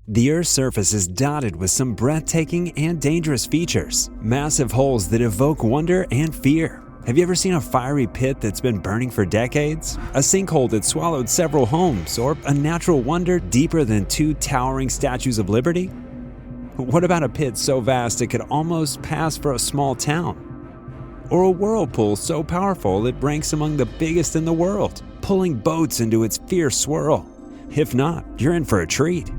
The Earth's surface is dotted with some breathtaking and dangerous features, massive holes that evoke wonder and fear. Have you ever seen a fiery pit that's been burning for decades? A sinkhole that swallowed several homes, or a natural wonder deeper than two towering statues of liberty? What about a pit so vast it could almost pass for a small town? Or a whirlpool so powerful it ranks among the biggest in the world, pulling boats into its fierce swirl? If not, you're in for a treat.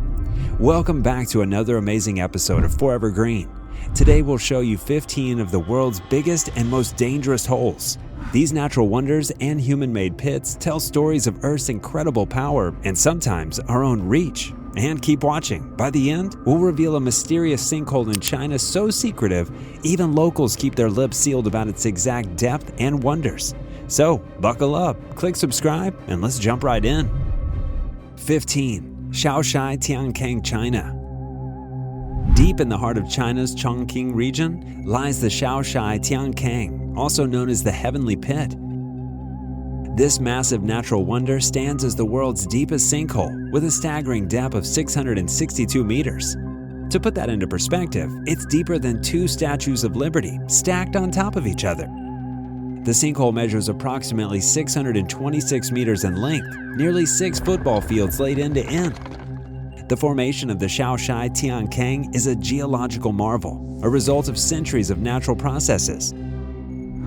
Welcome back to another amazing episode of Forever Green. Today we'll show you 15 of the world's biggest and most dangerous holes. These natural wonders and human-made pits tell stories of Earth's incredible power and sometimes our own reach. And keep watching. By the end, we'll reveal a mysterious sinkhole in China so secretive, even locals keep their lips sealed about its exact depth and wonders. So, buckle up, click subscribe, and let's jump right in. 15. Shai Tiang, Kang, China. Deep in the heart of China's Chongqing region lies the Shai Tiang Kang, also known as the Heavenly Pit. This massive natural wonder stands as the world's deepest sinkhole, with a staggering depth of 662 meters. To put that into perspective, it's deeper than two statues of liberty stacked on top of each other. The sinkhole measures approximately 626 meters in length, nearly 6 football fields laid end to end. The formation of the Shai Tiang Kang is a geological marvel, a result of centuries of natural processes.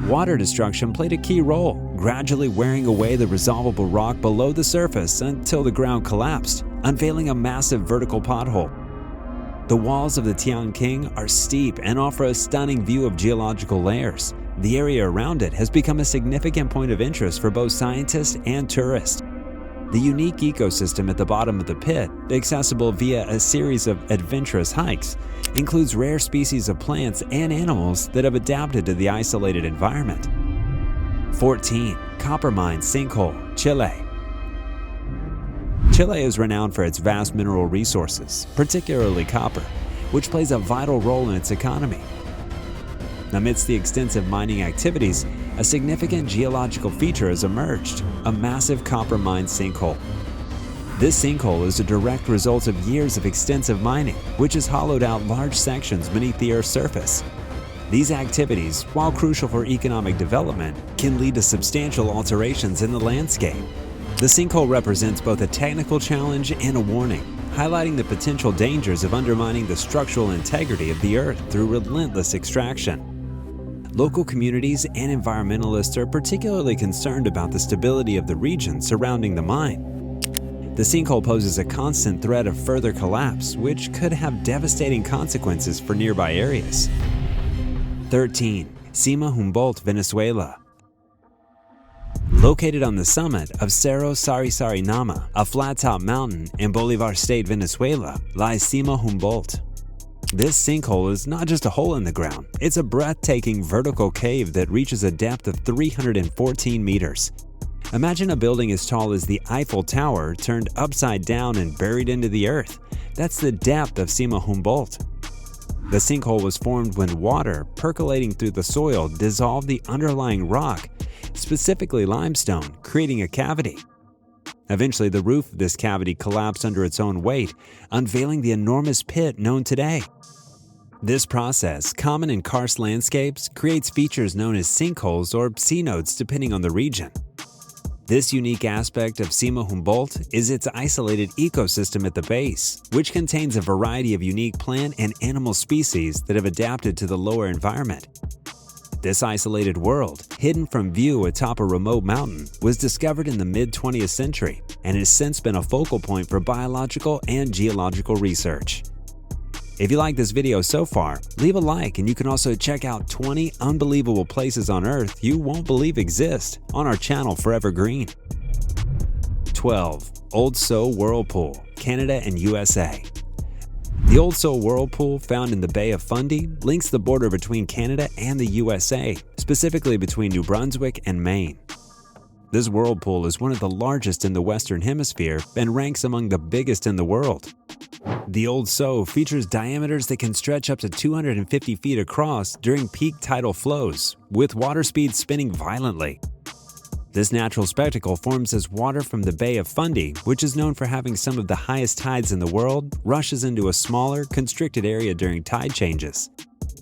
Water destruction played a key role, gradually wearing away the resolvable rock below the surface until the ground collapsed, unveiling a massive vertical pothole. The walls of the Tiang Kang are steep and offer a stunning view of geological layers. The area around it has become a significant point of interest for both scientists and tourists. The unique ecosystem at the bottom of the pit, accessible via a series of adventurous hikes, includes rare species of plants and animals that have adapted to the isolated environment. 14. Copper Mine Sinkhole, Chile. Chile is renowned for its vast mineral resources, particularly copper, which plays a vital role in its economy. Amidst the extensive mining activities, a significant geological feature has emerged, a massive copper mine sinkhole. This sinkhole is a direct result of years of extensive mining, which has hollowed out large sections beneath the Earth's surface. These activities, while crucial for economic development, can lead to substantial alterations in the landscape. The sinkhole represents both a technical challenge and a warning, highlighting the potential dangers of undermining the structural integrity of the Earth through relentless extraction. Local communities and environmentalists are particularly concerned about the stability of the region surrounding the mine. The sinkhole poses a constant threat of further collapse, which could have devastating consequences for nearby areas. 13. Sima, Humbolt, Venezuela. Located on the summit of Cerro Sari-Sari-Nama, a flat-top mountain in Bolivar State, Venezuela, lies Sima, Humboldt. This sinkhole is not just a hole in the ground, it's a breathtaking vertical cave that reaches a depth of 314 meters. Imagine a building as tall as the Eiffel Tower turned upside down and buried into the earth. That's the depth of Sima, Humboldt. The sinkhole was formed when water, percolating through the soil, dissolved the underlying rock, specifically limestone, creating a cavity. Eventually, the roof of this cavity collapsed under its own weight, unveiling the enormous pit known today. This process, common in karst landscapes, creates features known as sinkholes or cenotes depending on the region. This unique aspect of Sima Humboldt is its isolated ecosystem at the base, which contains a variety of unique plant and animal species that have adapted to the lower environment. This isolated world, hidden from view atop a remote mountain, was discovered in the mid-20th century and has since been a focal point for biological and geological research. If you like this video so far, leave a like, and you can also check out 20 unbelievable places on Earth you won't believe exist on our channel Forever Green. 12. Old Seoul Whirlpool, Canada and USA. The Old Seoul Whirlpool, found in the Bay of Fundy, links the border between Canada and the USA, specifically between New Brunswick and Maine. This whirlpool is one of the largest in the Western Hemisphere and ranks among the biggest in the world. The Old Seoul features diameters that can stretch up to 250 feet across during peak tidal flows, with water speeds spinning violently. This natural spectacle forms as water from the Bay of Fundy, which is known for having some of the highest tides in the world, rushes into a smaller, constricted area during tide changes.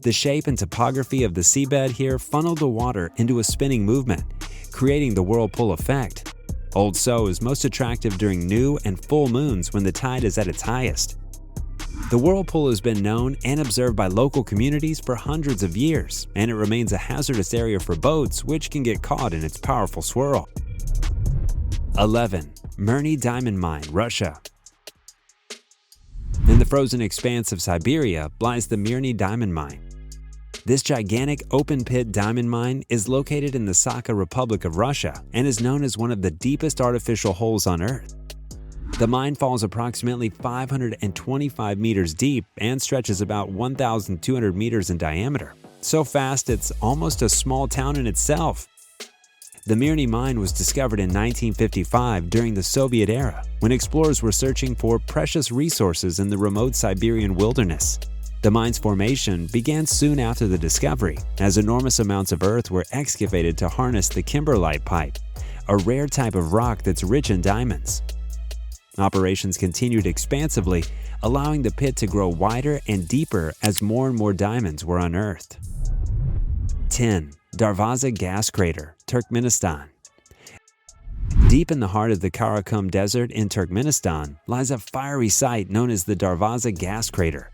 The shape and topography of the seabed here funnel the water into a spinning movement, creating the whirlpool effect. Old So is most attractive during new and full moons when the tide is at its highest. The whirlpool has been known and observed by local communities for hundreds of years, and it remains a hazardous area for boats which can get caught in its powerful swirl. 11. Mirny Diamond Mine, Russia. In the frozen expanse of Siberia lies the Mirny Diamond Mine. This gigantic open-pit diamond mine is located in the Sakha Republic of Russia and is known as one of the deepest artificial holes on Earth. The mine falls approximately 525 meters deep and stretches about 1,200 meters in diameter. So fast it's almost a small town in itself. The Mirny mine was discovered in 1955 during the Soviet era, when explorers were searching for precious resources in the remote Siberian wilderness. The mine's formation began soon after the discovery, as enormous amounts of earth were excavated to harness the kimberlite pipe, a rare type of rock that's rich in diamonds. Operations continued expansively, allowing the pit to grow wider and deeper as more and more diamonds were unearthed. 10. Darvaza Gas Crater, Turkmenistan. Deep in the heart of the Karakum Desert in Turkmenistan lies a fiery site known as the Darvaza Gas Crater.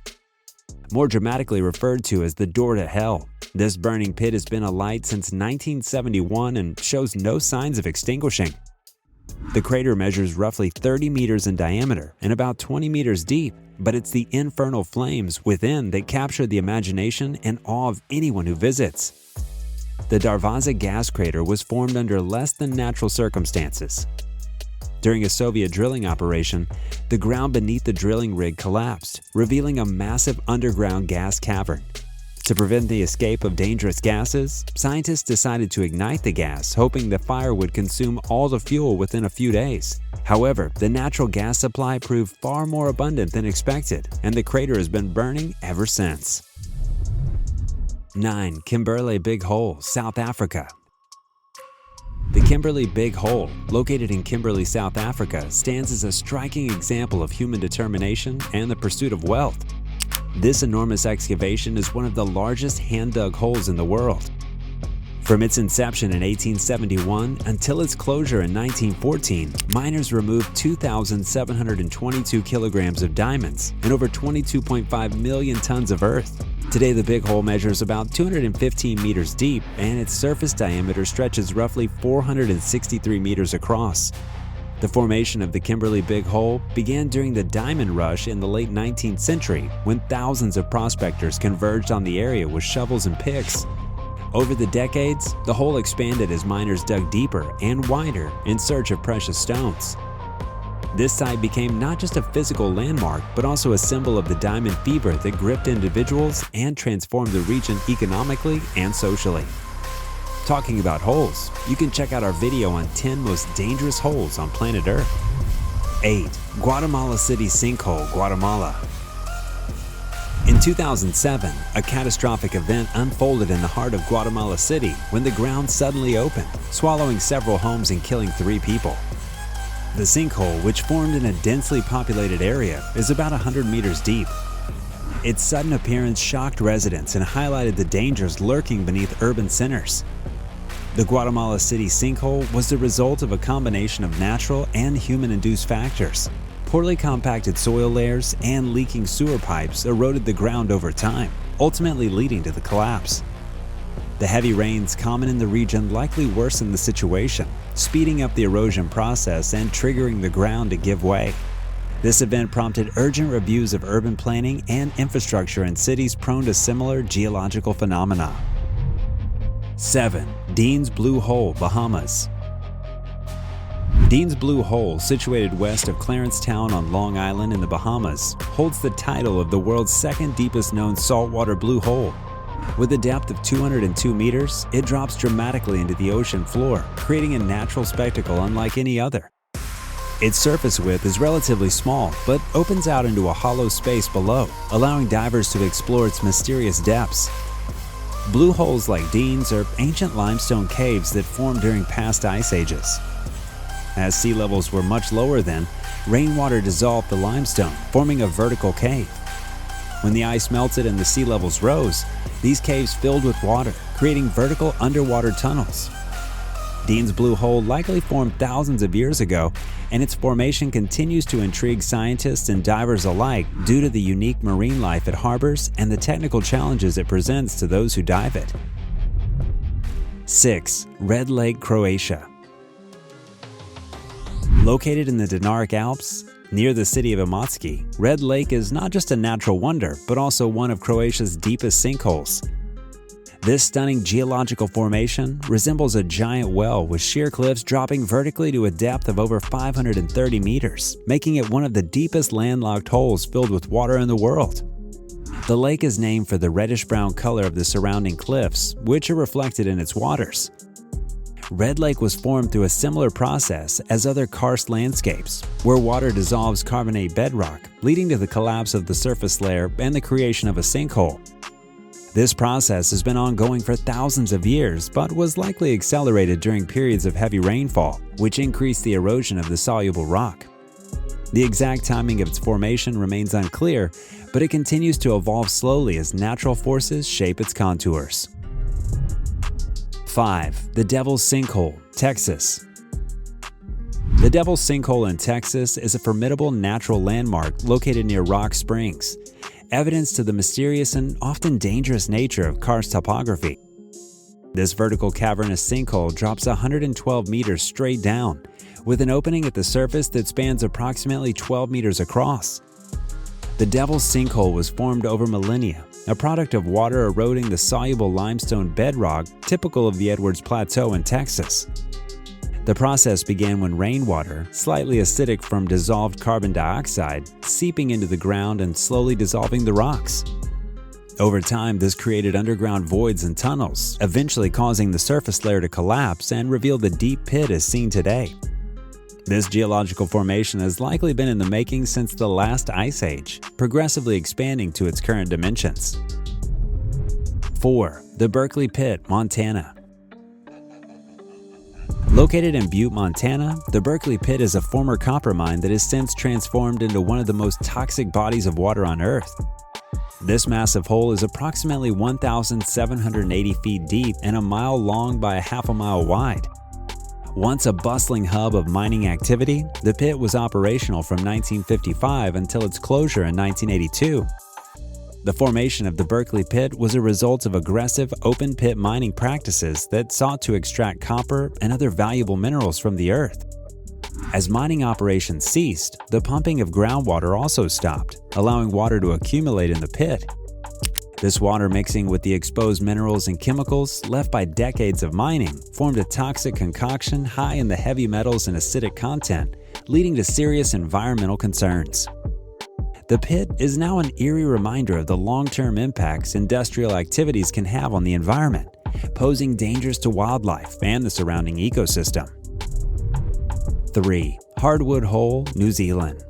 More dramatically referred to as the Door to Hell, this burning pit has been alight since 1971 and shows no signs of extinguishing. The crater measures roughly 30 meters in diameter and about 20 meters deep, but it's the infernal flames within that capture the imagination and awe of anyone who visits. The Darvaza gas crater was formed under less than natural circumstances. During a Soviet drilling operation, the ground beneath the drilling rig collapsed, revealing a massive underground gas cavern. To prevent the escape of dangerous gases, scientists decided to ignite the gas, hoping the fire would consume all the fuel within a few days. However, the natural gas supply proved far more abundant than expected, and the crater has been burning ever since. 9. Kimberley Big Hole, South Africa. The Kimberley Big Hole, located in Kimberley, South Africa, stands as a striking example of human determination and the pursuit of wealth. This enormous excavation is one of the largest hand-dug holes in the world. From its inception in 1871 until its closure in 1914, miners removed 2,722 kilograms of diamonds and over 22.5 million tons of earth. Today, the Big Hole measures about 215 meters deep, and its surface diameter stretches roughly 463 meters across. The formation of the Kimberley Big Hole began during the diamond rush in the late 19th century, when thousands of prospectors converged on the area with shovels and picks. Over the decades, the hole expanded as miners dug deeper and wider in search of precious stones. This site became not just a physical landmark, but also a symbol of the diamond fever that gripped individuals and transformed the region economically and socially. Talking about holes, you can check out our video on 10 most dangerous holes on planet Earth. 8. Guatemala City Sinkhole, Guatemala. In 2007, a catastrophic event unfolded in the heart of Guatemala City when the ground suddenly opened, swallowing several homes and killing 3 people. The sinkhole, which formed in a densely populated area, is about 100 meters deep. Its sudden appearance shocked residents and highlighted the dangers lurking beneath urban centers. The Guatemala City sinkhole was the result of a combination of natural and human-induced factors. Poorly compacted soil layers and leaking sewer pipes eroded the ground over time, ultimately leading to the collapse. The heavy rains common in the region likely worsened the situation, speeding up the erosion process and triggering the ground to give way. This event prompted urgent reviews of urban planning and infrastructure in cities prone to similar geological phenomena. 7. Dean's Blue Hole, Bahamas. Dean's Blue Hole, situated west of Clarencetown on Long Island in the Bahamas, holds the title of the world's second deepest known saltwater blue hole. With a depth of 202 meters, it drops dramatically into the ocean floor, creating a natural spectacle unlike any other. Its surface width is relatively small, but opens out into a hollow space below, allowing divers to explore its mysterious depths. Blue holes like Deans are ancient limestone caves that formed during past ice ages. As sea levels were much lower then, rainwater dissolved the limestone, forming a vertical cave. When the ice melted and the sea levels rose, these caves filled with water, creating vertical underwater tunnels. Dean's Blue Hole likely formed thousands of years ago, and its formation continues to intrigue scientists and divers alike due to the unique marine life it harbors and the technical challenges it presents to those who dive it. 6. Red Lake, Croatia. Located in the Dinaric Alps, near the city of Imotski, Red Lake is not just a natural wonder, but also one of Croatia's deepest sinkholes. This stunning geological formation resembles a giant well with sheer cliffs dropping vertically to a depth of over 530 meters, making it one of the deepest landlocked holes filled with water in the world. The lake is named for the reddish-brown color of the surrounding cliffs, which are reflected in its waters. Red Lake was formed through a similar process as other karst landscapes, where water dissolves carbonate bedrock, leading to the collapse of the surface layer and the creation of a sinkhole. This process has been ongoing for thousands of years, but was likely accelerated during periods of heavy rainfall, which increased the erosion of the soluble rock. The exact timing of its formation remains unclear, but it continues to evolve slowly as natural forces shape its contours. 5. The Devil's Sinkhole, Texas. The Devil's Sinkhole in Texas is a formidable natural landmark located near Rock Springs, evidence to the mysterious and often dangerous nature of karst topography. This vertical cavernous sinkhole drops 112 meters straight down, with an opening at the surface that spans approximately 12 meters across. The Devil's Sinkhole was formed over millennia, a product of water eroding the soluble limestone bedrock typical of the Edwards Plateau in Texas. The process began when rainwater, slightly acidic from dissolved carbon dioxide, seeping into the ground and slowly dissolving the rocks. Over time, this created underground voids and tunnels, eventually causing the surface layer to collapse and reveal the deep pit as seen today. This geological formation has likely been in the making since the last ice age, progressively expanding to its current dimensions. 4. The Berkeley Pit, Montana. Located in Butte, Montana, the Berkeley Pit is a former copper mine that has since transformed into one of the most toxic bodies of water on Earth. This massive hole is approximately 1,780 feet deep and a mile long by a half a mile wide. Once a bustling hub of mining activity, the pit was operational from 1955 until its closure in 1982. The formation of the Berkeley Pit was a result of aggressive open-pit mining practices that sought to extract copper and other valuable minerals from the earth. As mining operations ceased, the pumping of groundwater also stopped, allowing water to accumulate in the pit. This water mixing with the exposed minerals and chemicals left by decades of mining formed a toxic concoction high in the heavy metals and acidic content, leading to serious environmental concerns. The pit is now an eerie reminder of the long-term impacts industrial activities can have on the environment, posing dangers to wildlife and the surrounding ecosystem. 3. Hardwood Hole, New Zealand.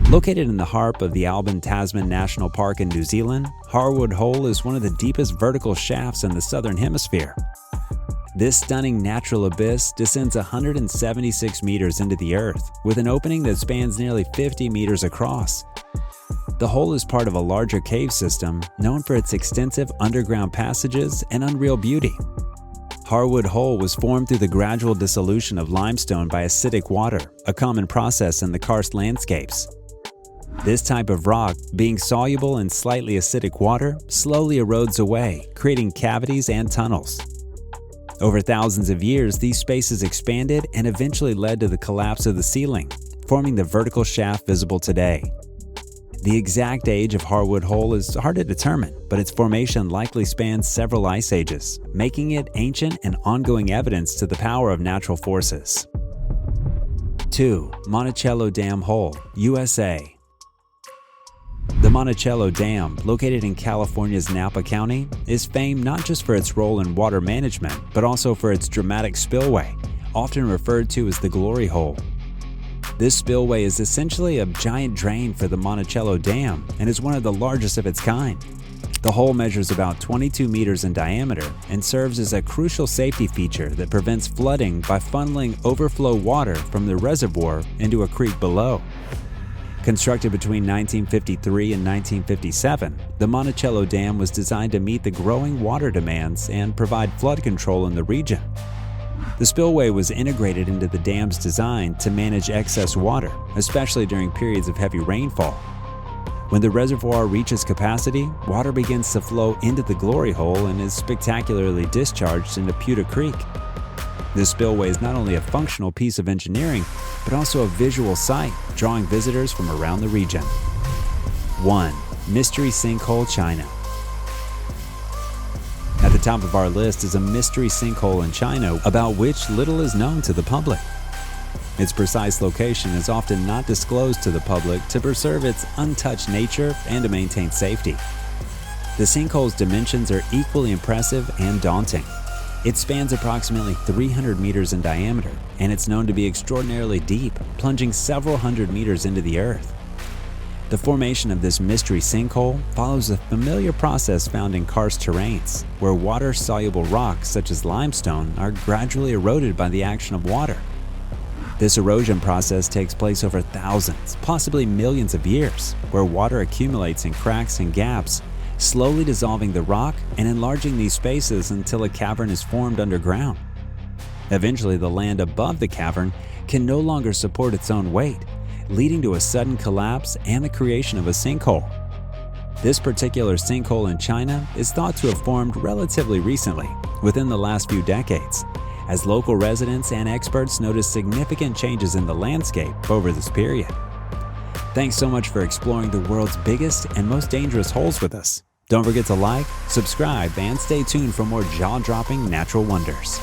Located in the heart of the Alban Tasman National Park in New Zealand, Hardwood Hole is one of the deepest vertical shafts in the Southern Hemisphere. This stunning natural abyss descends 176 meters into the earth, with an opening that spans nearly 50 meters across. The hole is part of a larger cave system known for its extensive underground passages and unreal beauty. Hardwood Hole was formed through the gradual dissolution of limestone by acidic water, a common process in the karst landscapes. This type of rock, being soluble in slightly acidic water, slowly erodes away, creating cavities and tunnels. Over thousands of years, these spaces expanded and eventually led to the collapse of the ceiling, forming the vertical shaft visible today. The exact age of Hardwood Hole is hard to determine, but its formation likely spans several ice ages, making it ancient and ongoing evidence to the power of natural forces. 2. Monello Dam Hole, USA. The Monello Dam, located in California's Napa County, is famed not just for its role in water management, but also for its dramatic spillway, often referred to as the Glory Hole. This spillway is essentially a giant drain for the Monello Dam and is one of the largest of its kind. The hole measures about 22 meters in diameter and serves as a crucial safety feature that prevents flooding by funneling overflow water from the reservoir into a creek below. Constructed between 1953 and 1957, the Monello Dam was designed to meet the growing water demands and provide flood control in the region. The spillway was integrated into the dam's design to manage excess water, especially during periods of heavy rainfall. When the reservoir reaches capacity, water begins to flow into the glory hole and is spectacularly discharged into Puta Creek. This spillway is not only a functional piece of engineering, but also a visual sight, drawing visitors from around the region. 1. Mystery Sinkhole, China. At the top of our list is a mystery sinkhole in China about which little is known to the public. Its precise location is often not disclosed to the public to preserve its untouched nature and to maintain safety. The sinkhole's dimensions are equally impressive and daunting. It spans approximately 300 meters in diameter, and it's known to be extraordinarily deep, plunging several hundred meters into the earth. The formation of this mystery sinkhole follows a familiar process found in karst terrains, where water-soluble rocks such as limestone are gradually eroded by the action of water. This erosion process takes place over thousands, possibly millions of years, where water accumulates in cracks and gaps, slowly dissolving the rock and enlarging these spaces until a cavern is formed underground. Eventually, the land above the cavern can no longer support its own weight, leading to a sudden collapse and the creation of a sinkhole. This particular sinkhole in China is thought to have formed relatively recently, within the last few decades, as local residents and experts notice significant changes in the landscape over this period. Thanks so much for exploring the world's biggest and most dangerous holes with us. Don't forget to like, subscribe, and stay tuned for more jaw-dropping natural wonders.